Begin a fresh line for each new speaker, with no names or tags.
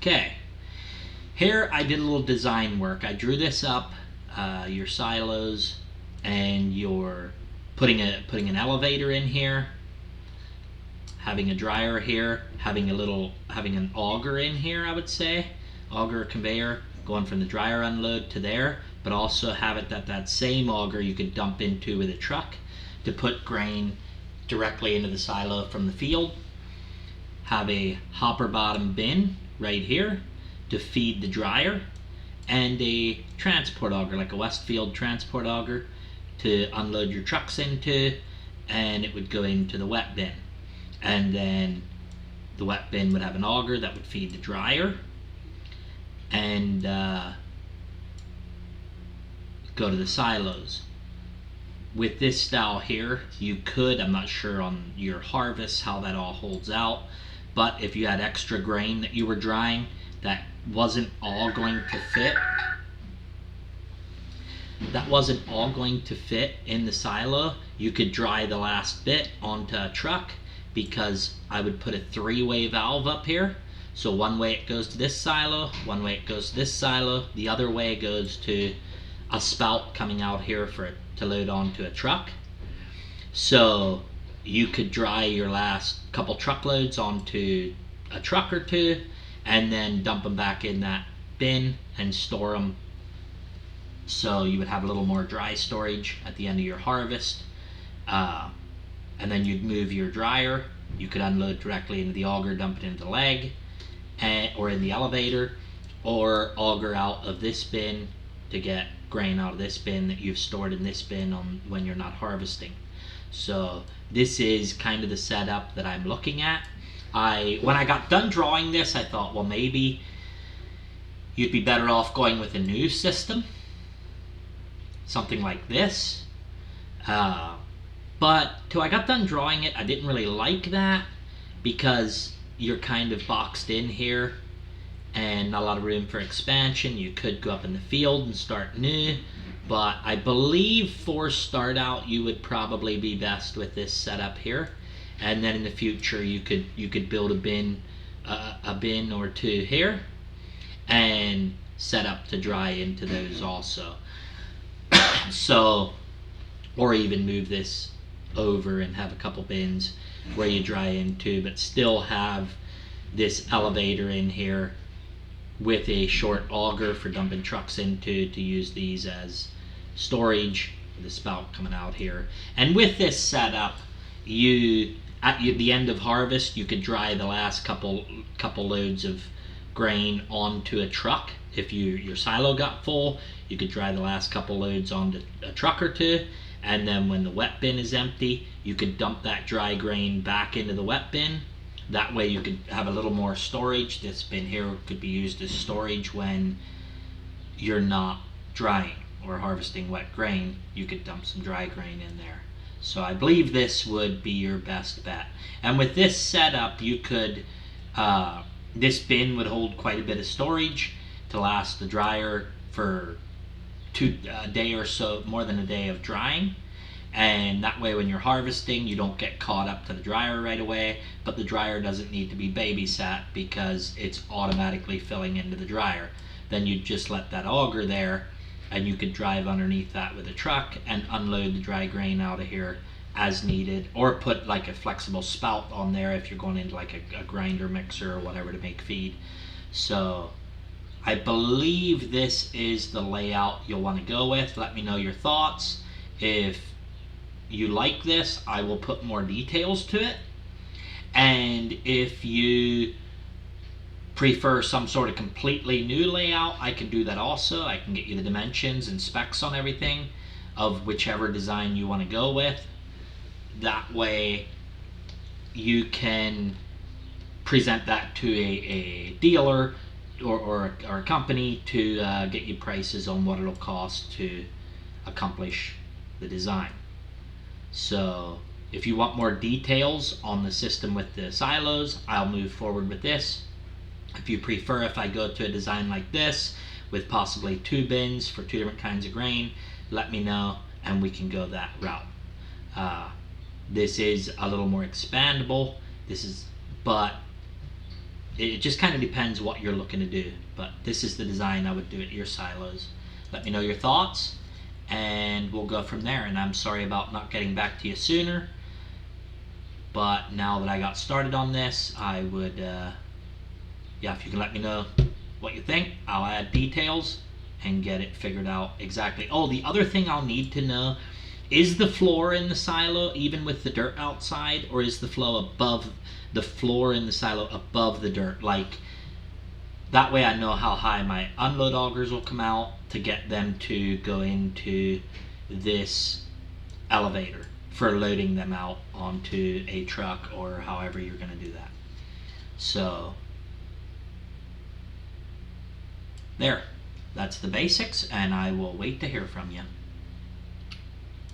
Okay, here I did a little design work. I drew this up, your silos, and you're putting an elevator in here, having a dryer here, having an auger in here, I would say, auger conveyor going from the dryer unload to there, but also have it that same auger you could dump into with a truck to put grain directly into the silo from the field. Have a hopper bottom bin right here to feed the dryer, and a transport auger, like a Westfield transport auger, to unload your trucks into, and it would go into the wet bin. And then the wet bin would have an auger that would feed the dryer, and go to the silos. With this style here, you could, I'm not sure on your harvest how that all holds out, but if you had extra grain that you were drying that wasn't all going to fit in the silo, you could dry the last bit onto a truck, because I would put a 3-way valve up here. So one way it goes to this silo, one way it goes to this silo, the other way goes to a spout coming out here for it to load onto a truck. So you could dry your last couple truckloads onto a truck or two, and then dump them back in that bin and store them. So you would have a little more dry storage at the end of your harvest. And then you'd move your dryer. You could unload directly into the auger, dump it into the leg, or in the elevator, or auger out of this bin to get grain out of this bin that you've stored in this bin when you're not harvesting. So this is kind of the setup that I'm looking at. When I got done drawing this, I thought, well, maybe you'd be better off going with a new system, something like this. But till I got done drawing it, I didn't really like that, because you're kind of boxed in here and not a lot of room for expansion. You could go up in the field and start new, but I believe for start out you would probably be best with this setup here, and then in the future you could build a bin or two here and set up to dry into those also. So, or even move this over and have a couple bins where you dry into, but still have this elevator in here with a short auger for dumping trucks into, to use these as storage, with the spout coming out here. And with this setup, at the end of harvest, you could dry the last couple loads of grain onto a truck. If your silo got full, you could dry the last couple loads onto a truck or two, and then when the wet bin is empty, you could dump that dry grain back into the wet bin. That way you could have a little more storage. This bin here could be used as storage when you're not drying or harvesting wet grain. You could dump some dry grain in there. So I believe this would be your best bet. And with this setup, you could, this bin would hold quite a bit of storage to last the dryer for a day or so, more than a day of drying. And that way when you're harvesting, you don't get caught up to the dryer right away, but the dryer doesn't need to be babysat because it's automatically filling into the dryer. Then you just let that auger there, and you could drive underneath that with a truck and unload the dry grain out of here as needed, or put like a flexible spout on there if you're going into like a grinder mixer or whatever to make feed. So I believe this is the layout you'll want to go with. Let me know your thoughts. If you like this, I will put more details to it. And if you prefer some sort of completely new layout, I can do that also. I can get you the dimensions and specs on everything of whichever design you want to go with. That way you can present that to a dealer or a company to get you prices on what it'll cost to accomplish the design. So if you want more details on the system with the silos, I'll move forward with this. If you prefer, if I go to a design like this with possibly 2 bins for 2 different kinds of grain, let me know and we can go that route. This is a little more expandable. But it just kind of depends what you're looking to do. But this is the design I would do at your silos. Let me know your thoughts, and we'll go from there. And I'm sorry about not getting back to you sooner, but now that I got started on this, I would, yeah, if you can let me know what you think, I'll add details and get it figured out exactly. Oh, the other thing I'll need to know, is the floor in the silo even with the dirt outside, or is the floor in the silo above the dirt? Like, that way I know how high my unload augers will come out to get them to go into this elevator for loading them out onto a truck, or however you're going to do that. So there, that's the basics, and I will wait to hear from you.